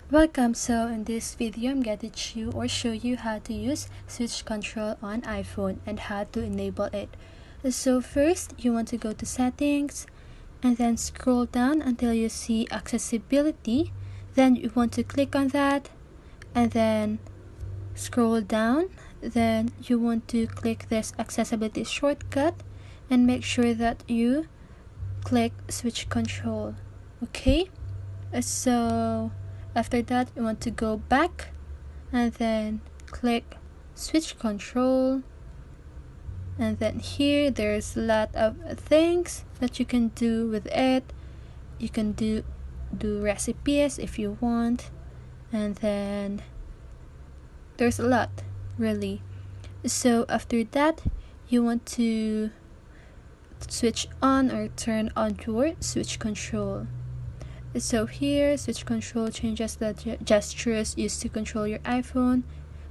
Welcome. So in this video I'm going to show you how to use switch control on iPhone and how to enable it. So first you want to go to settings and then scroll down until you see accessibility. Then you want to click on that and then scroll down. Then you want to click this accessibility shortcut and make sure that you click switch control. Okay, so after that you want to go back and then click switch control, and then here there's a lot of things that you can do with it. You can do recipes if you want, and then there's a lot really. So after that you want to switch on or turn on your switch control. So here switch control changes the gestures used to control your iPhone.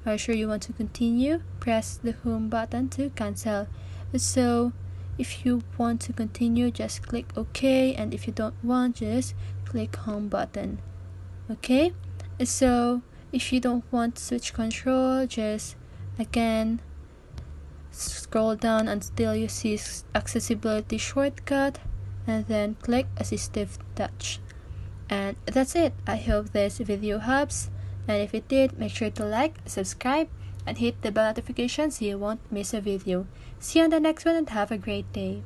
Are you sure you want to continue? Press the home button to cancel. So if you want to continue, just click OK, and if you don't want, just click home button. Okay, so if you don't want switch control, just again scroll down until you see accessibility shortcut and then click assistive touch. And that's it. I hope this video helps, and if it did, make sure to like, subscribe, and hit the bell notification so you won't miss a video. See you on the next one and have a great day.